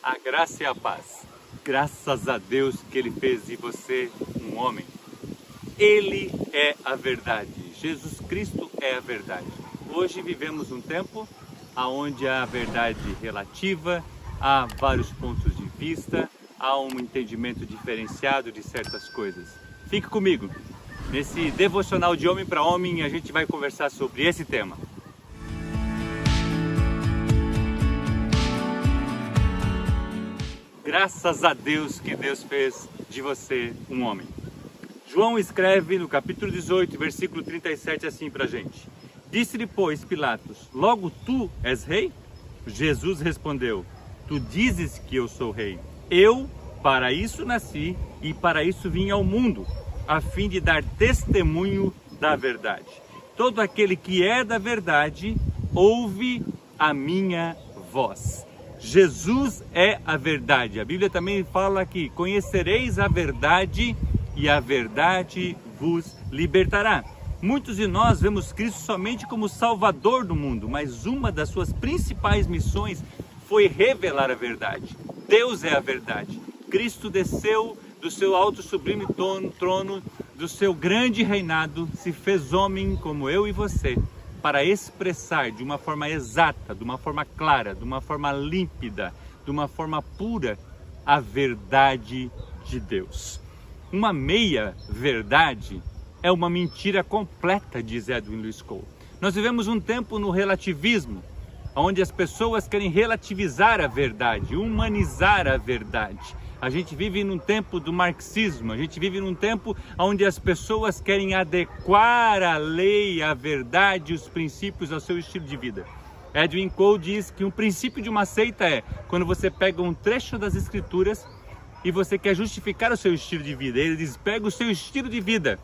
A graça e a paz. Graças a Deus que Ele fez de você um homem. Ele é a verdade. Jesus Cristo é a verdade. Hoje vivemos um tempo onde há verdade relativa, há vários pontos de vista, há um entendimento diferenciado de certas coisas. Fique comigo. Nesse devocional de homem para homem, a gente vai conversar sobre esse tema. Graças a Deus que Deus fez de você um homem. João escreve no capítulo 18, versículo 37 assim pra gente. Disse-lhe, pois, Pilatos, logo tu és rei? Jesus respondeu, tu dizes que eu sou rei. Eu para isso nasci e para isso vim ao mundo, a fim de dar testemunho da verdade. Todo aquele que é da verdade, ouve a minha voz. Jesus é a verdade. A Bíblia também fala que conhecereis a verdade e a verdade vos libertará. Muitos de nós vemos Cristo somente como Salvador do mundo, mas uma das suas principais missões foi revelar a verdade. Deus é a verdade. Cristo desceu do seu alto sublime trono, do seu grande reinado, se fez homem como eu e você, para expressar de uma forma exata, de uma forma clara, de uma forma límpida, de uma forma pura, a verdade de Deus. Uma meia verdade é uma mentira completa, diz Edwin Lewis Cole. Nós vivemos um tempo no relativismo, onde as pessoas querem relativizar a verdade, humanizar a verdade. A gente vive num tempo do marxismo, a gente vive num tempo onde as pessoas querem adequar a lei, a verdade, os princípios ao seu estilo de vida. Edwin Cole diz que um princípio de uma seita é quando você pega um trecho das escrituras e você quer justificar o seu estilo de vida. Ele diz, pega o seu estilo de vida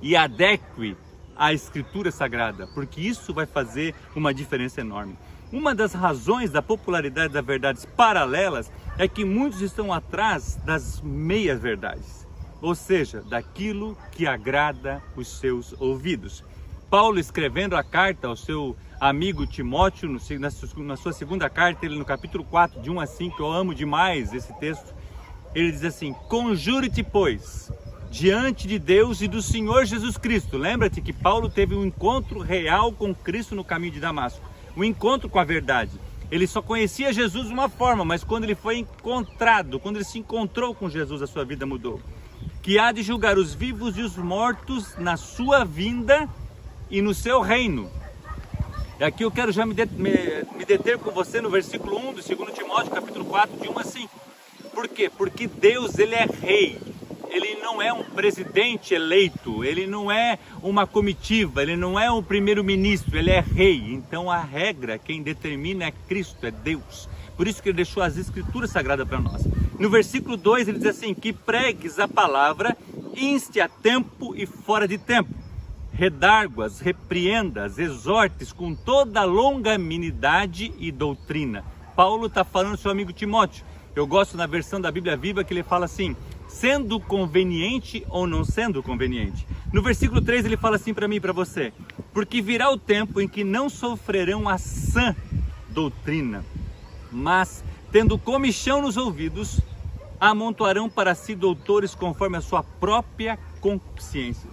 e adeque à escritura sagrada, porque isso vai fazer uma diferença enorme. Uma das razões da popularidade das verdades paralelas é que muitos estão atrás das meias verdades, ou seja, daquilo que agrada os seus ouvidos. Paulo, escrevendo a carta ao seu amigo Timóteo, na sua segunda carta, ele no capítulo 4, de 1 a 5, eu amo demais esse texto, ele diz assim, conjure-te, pois, diante de Deus e do Senhor Jesus Cristo. Lembra-te que Paulo teve um encontro real com Cristo no caminho de Damasco, um encontro com a verdade. Ele só conhecia Jesus de uma forma, mas quando ele foi encontrado, quando ele se encontrou com Jesus, a sua vida mudou. Que há de julgar os vivos e os mortos na sua vinda e no seu reino. E aqui eu quero já me deter com você no versículo 1 do 2 Timóteo, capítulo 4, de 1 a 5. Por quê? Porque Deus, Ele é rei. Ele não é um presidente eleito, ele não é uma comitiva, ele não é um primeiro-ministro, ele é rei. Então a regra, quem determina é Cristo, é Deus. Por isso que ele deixou as escrituras sagradas para nós. No versículo 2 ele diz assim, que pregues a palavra, inste a tempo e fora de tempo. Redarguas, repreendas, exortes com toda longanimidade e doutrina. Paulo está falando ao seu amigo Timóteo. Eu gosto na versão da Bíblia Viva que ele fala assim, sendo conveniente ou não sendo conveniente. No versículo 3 ele fala assim para mim e para você, porque virá o tempo em que não sofrerão a sã doutrina, mas, tendo comichão nos ouvidos, amontoarão para si doutores conforme a sua própria consciência.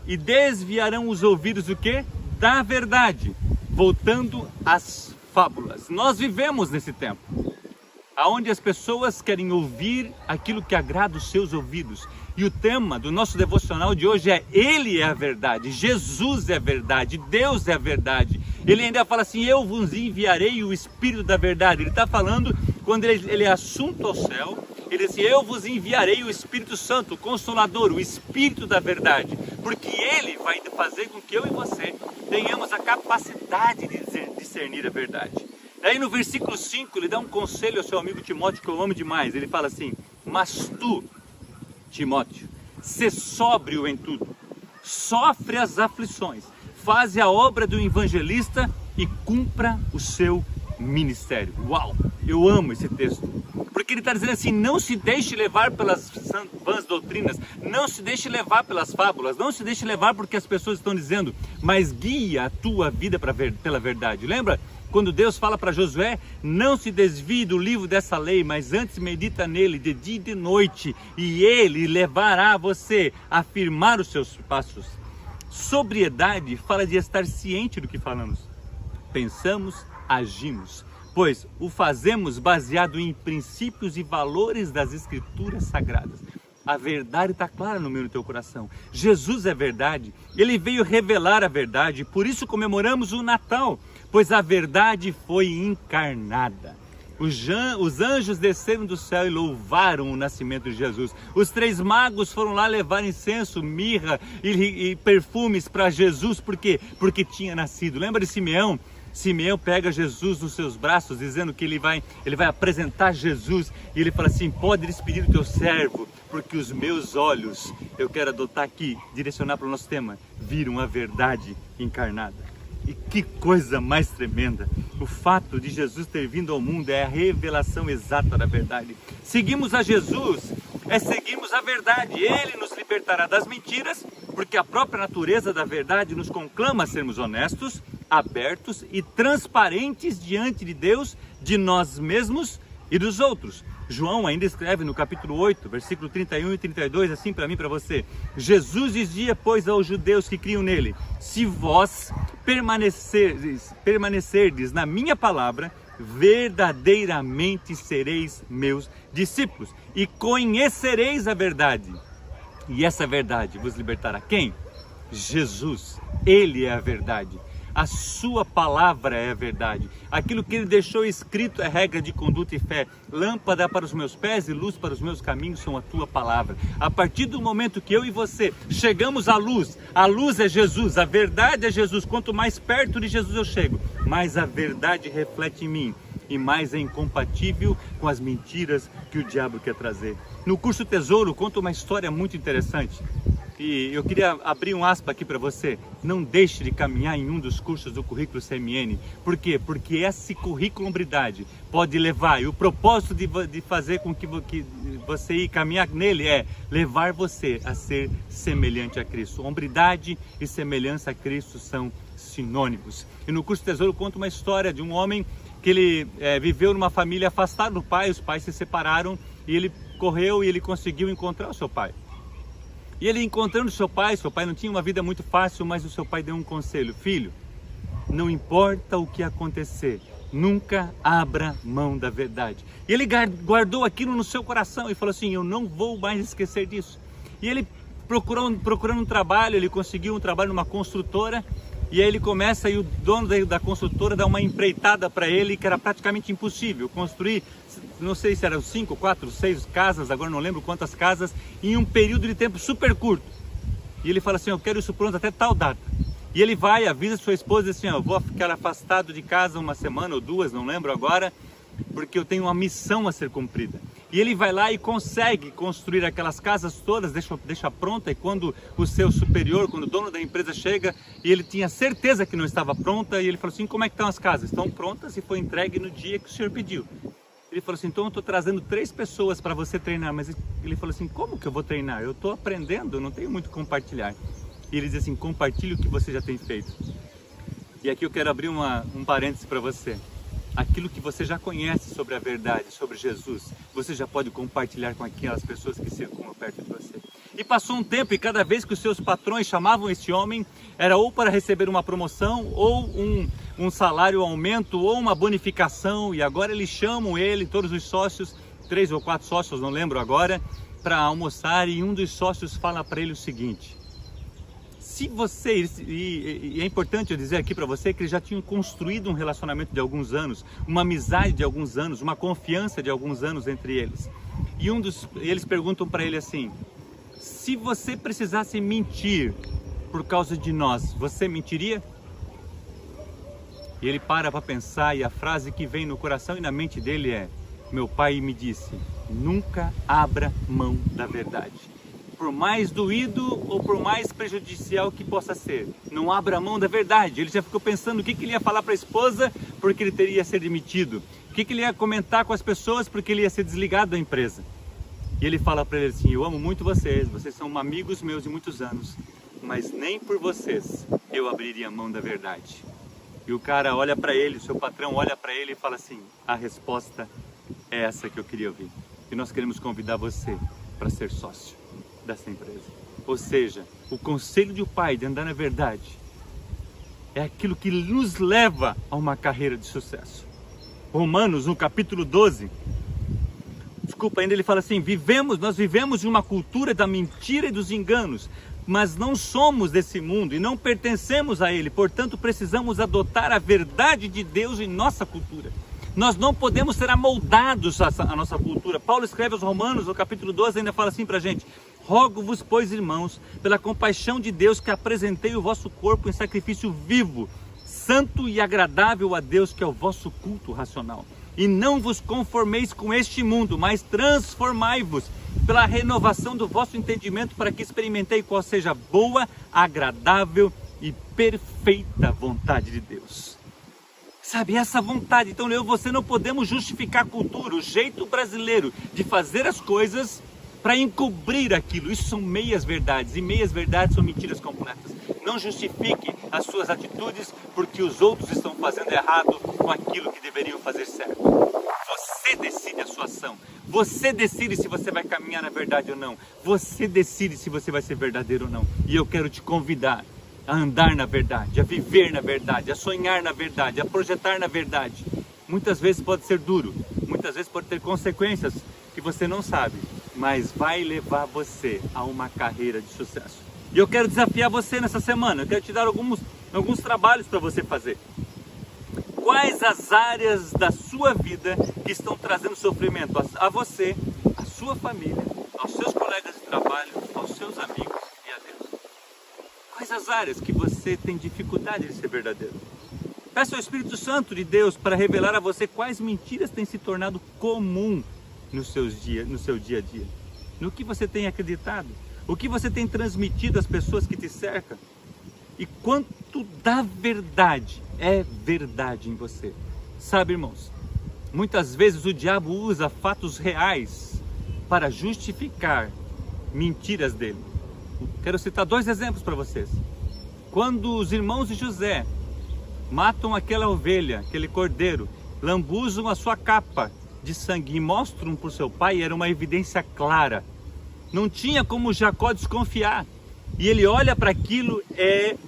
E desviarão os ouvidos do quê? Da verdade, voltando às fábulas. Nós vivemos nesse tempo, aonde as pessoas querem ouvir aquilo que agrada os seus ouvidos. E o tema do nosso devocional de hoje é Ele é a verdade, Jesus é a verdade, Deus é a verdade. Ele ainda fala assim, eu vos enviarei o Espírito da verdade. Ele está falando, quando ele é assunto ao céu, ele diz assim, eu vos enviarei o Espírito Santo, o Consolador, o Espírito da verdade. Porque Ele vai fazer com que eu e você tenhamos a capacidade de discernir a verdade. Aí no versículo 5 ele dá um conselho ao seu amigo Timóteo que eu amo demais. Ele fala assim, mas tu, Timóteo, sê sóbrio em tudo, sofre as aflições, faze a obra do evangelista e cumpra o seu ministério. Uau, eu amo esse texto, porque ele está dizendo assim, não se deixe levar pelas vãs doutrinas, não se deixe levar pelas fábulas, não se deixe levar porque as pessoas estão dizendo, mas guia a tua vida pela verdade. Lembra Quando Deus fala para Josué, não se desvie do livro dessa lei, mas antes medita nele de dia e de noite, e ele levará você a firmar os seus passos. Sobriedade fala de estar ciente do que falamos. Pensamos, agimos, pois o fazemos baseado em princípios e valores das Escrituras Sagradas. A verdade está clara no meu e no teu coração. Jesus é verdade, Ele veio revelar a verdade, por isso comemoramos o Natal, pois a verdade foi encarnada. Os anjos desceram do céu e louvaram o nascimento de Jesus. Os 3 magos foram lá levar incenso, mirra e perfumes para Jesus, por quê? Porque tinha nascido. Lembra de Simeão? Simeão pega Jesus nos seus braços, dizendo que ele vai apresentar Jesus, e ele fala assim, pode despedir o teu servo, porque os meus olhos, eu quero adotar aqui, direcionar para o nosso tema, viram a verdade encarnada. E que coisa mais tremenda! O fato de Jesus ter vindo ao mundo é a revelação exata da verdade. Seguimos a Jesus, seguimos a verdade. Ele nos libertará das mentiras, porque a própria natureza da verdade nos conclama a sermos honestos, abertos e transparentes diante de Deus, de nós mesmos e dos outros. João ainda escreve no capítulo 8, versículo 31 e 32, assim para mim e para você. Jesus dizia, pois, aos judeus que criam nele, se vós permanecerdes na minha palavra, verdadeiramente sereis meus discípulos e conhecereis a verdade. E essa verdade vos libertará quem? Jesus, Ele é a verdade. A sua palavra é a verdade. Aquilo que ele deixou escrito é regra de conduta e fé. Lâmpada para os meus pés e luz para os meus caminhos são a tua palavra. A partir do momento que eu e você chegamos à luz, a luz é Jesus, a verdade é Jesus. Quanto mais perto de Jesus eu chego, mais a verdade reflete em mim e mais é incompatível com as mentiras que o diabo quer trazer. No curso Tesouro conta uma história muito interessante. E eu queria abrir um aspa aqui para você. Não deixe de caminhar em um dos cursos do currículo CMN. Por quê? Porque esse currículo hombridade pode levar, e o propósito de fazer com que você ir caminhar nele é levar você a ser semelhante a Cristo. Hombridade e semelhança a Cristo são sinônimos. E no curso Tesouro conta uma história de um homem que ele viveu numa família afastada do pai, os pais se separaram e ele correu e ele conseguiu encontrar o seu pai. E ele encontrando seu pai não tinha uma vida muito fácil, mas o seu pai deu um conselho: filho, não importa o que acontecer, nunca abra mão da verdade. E ele guardou aquilo no seu coração e falou assim, eu não vou mais esquecer disso. E ele procurando um trabalho, ele conseguiu um trabalho numa construtora, e aí ele começa, e o dono da construtora dá uma empreitada para ele, que era praticamente impossível construir, não sei se eram 5, 4, 6 casas, agora não lembro quantas casas, em um período de tempo super curto. E ele fala assim, eu quero isso pronto até tal data. E ele vai, avisa sua esposa assim, eu vou ficar afastado de casa uma semana ou 2, não lembro agora, porque eu tenho uma missão a ser cumprida. E ele vai lá e consegue construir aquelas casas todas, deixa pronta, e quando o seu superior, quando o dono da empresa chega, e ele tinha certeza que não estava pronta, e ele falou assim, como é que estão as casas? Estão prontas e foi entregue no dia que o senhor pediu. Ele falou assim, então eu estou trazendo 3 pessoas para você treinar, mas ele falou assim, como que eu vou treinar? Eu estou aprendendo, eu não tenho muito compartilhar. E ele diz assim, compartilhe o que você já tem feito. E aqui eu quero abrir um parênteses para você. Aquilo que você já conhece sobre a verdade, sobre Jesus, você já pode compartilhar com aquelas pessoas que circulam perto de você. E passou um tempo, e cada vez que os seus patrões chamavam esse homem, era ou para receber uma promoção, ou um salário aumento, ou uma bonificação, e agora eles chamam ele, todos os sócios, 3 ou 4 sócios, não lembro agora, para almoçar, e um dos sócios fala para ele o seguinte: se você, e é importante eu dizer aqui para você que eles já tinham construído um relacionamento de alguns anos, uma amizade de alguns anos, uma confiança de alguns anos entre eles. E eles perguntam para ele assim, se você precisasse mentir por causa de nós, você mentiria? E ele para pensar, e a frase que vem no coração e na mente dele é, meu pai me disse, nunca abra mão da verdade. Por mais doído ou por mais prejudicial que possa ser, não abra mão da verdade. Ele já ficou pensando o que ele ia falar para a esposa, porque ele teria ser demitido. O que ele ia comentar com as pessoas, porque ele ia ser desligado da empresa. E ele fala para ele assim, eu amo muito vocês são amigos meus de muitos anos, mas nem por vocês eu abriria mão da verdade. E o cara olha para ele, o seu patrão olha para ele e fala assim: a resposta é essa que eu queria ouvir. E nós queremos convidar você para ser sócio dessa empresa. Ou seja, o conselho de um pai de andar na verdade é aquilo que nos leva a uma carreira de sucesso. Romanos, no capítulo 12, ainda ele fala assim: nós vivemos em uma cultura da mentira e dos enganos, mas não somos desse mundo e não pertencemos a ele, portanto precisamos adotar a verdade de Deus em nossa cultura. Nós não podemos ser amoldados à nossa cultura. Paulo escreve aos Romanos, no capítulo 12, ainda fala assim pra gente: rogo-vos, pois, irmãos, pela compaixão de Deus, que apresentei o vosso corpo em sacrifício vivo, santo e agradável a Deus, que é o vosso culto racional. E não vos conformeis com este mundo, mas transformai-vos pela renovação do vosso entendimento, para que experimentei qual seja a boa, agradável e perfeita vontade de Deus. Sabe, essa vontade. Então eu e você não podemos justificar a cultura, o jeito brasileiro de fazer as coisas para encobrir aquilo. Isso são meias verdades, e meias verdades são mentiras completas. Não justifique as suas atitudes porque os outros estão fazendo errado com aquilo que deveriam fazer certo. Você decide a sua ação. Você decide se você vai caminhar na verdade ou não. Você decide se você vai ser verdadeiro ou não. E eu quero te convidar a andar na verdade, a viver na verdade, a sonhar na verdade, a projetar na verdade. Muitas vezes pode ser duro, muitas vezes pode ter consequências que você não sabe, mas vai levar você a uma carreira de sucesso. E eu quero desafiar você nessa semana, eu quero te dar alguns trabalhos para você fazer. Quais as áreas da sua vida que estão trazendo sofrimento a você, à sua família, aos seus colegas de trabalho, aos seus amigos e a Deus? Quais as áreas que você tem dificuldade de ser verdadeiro? Peça ao Espírito Santo de Deus para revelar a você quais mentiras têm se tornado comum no seu dia a dia. No que você tem acreditado, o que você tem transmitido às pessoas que te cercam. E quanto da verdade é verdade em você. Sabe, irmãos, muitas vezes o diabo usa fatos reais para justificar mentiras dele. Quero citar 2 exemplos para vocês. Quando os irmãos de José matam aquela ovelha, aquele cordeiro, lambuzam a sua capa de sangue e mostram para o seu pai, era uma evidência clara. Não tinha como Jacó desconfiar. E ele olha para aquilo: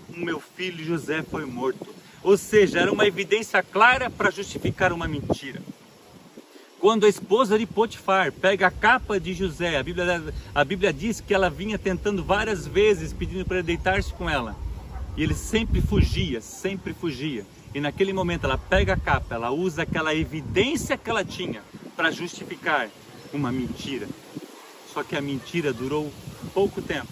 o meu filho José foi morto. Ou seja, era uma evidência clara para justificar uma mentira. Quando a esposa de Potifar pega a capa de José, a Bíblia diz que ela vinha tentando várias vezes, pedindo para ele deitar-se com ela. E ele sempre fugia. E naquele momento ela pega a capa, ela usa aquela evidência que ela tinha para justificar uma mentira. Só que a mentira durou pouco tempo.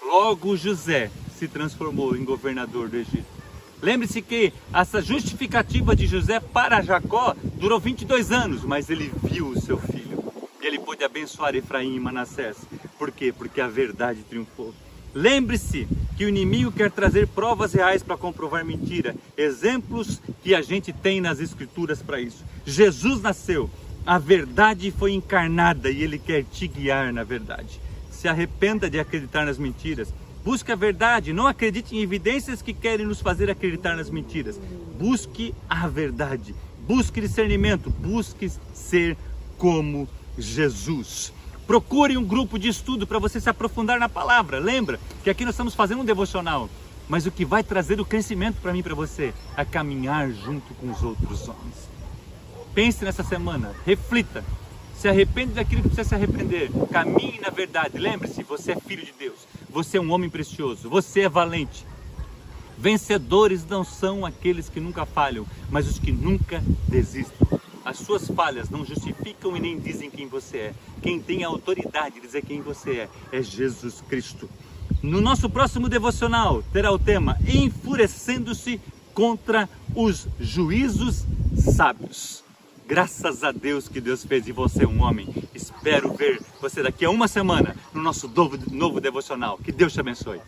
Logo José se transformou em governador do Egito. Lembre-se que essa justificativa de José para Jacó durou 22 anos, mas ele viu o seu filho. E ele pôde abençoar Efraim e Manassés. Por quê? Porque a verdade triunfou. Lembre-se que o inimigo quer trazer provas reais para comprovar mentira. Exemplos que a gente tem nas escrituras para isso. Jesus nasceu, a verdade foi encarnada e ele quer te guiar na verdade. Se arrependa de acreditar nas mentiras. Busque a verdade, não acredite em evidências que querem nos fazer acreditar nas mentiras. Busque a verdade, busque discernimento, busque ser como Jesus. Procure um grupo de estudo para você se aprofundar na palavra. Lembra que aqui nós estamos fazendo um devocional, mas o que vai trazer o crescimento para mim e para você é caminhar junto com os outros homens. Pense nessa semana, reflita, se arrepende daquilo que precisa se arrepender, caminhe na verdade. Lembre-se, você é filho de Deus, você é um homem precioso, você é valente. Vencedores não são aqueles que nunca falham, mas os que nunca desistem. As suas falhas não justificam e nem dizem quem você é. Quem tem a autoridade de dizer quem você é Jesus Cristo. No nosso próximo devocional terá o tema enfurecendo-se contra os juízos sábios. Graças a Deus que Deus fez de você um homem. Espero ver você daqui a uma semana no nosso novo devocional. Que Deus te abençoe.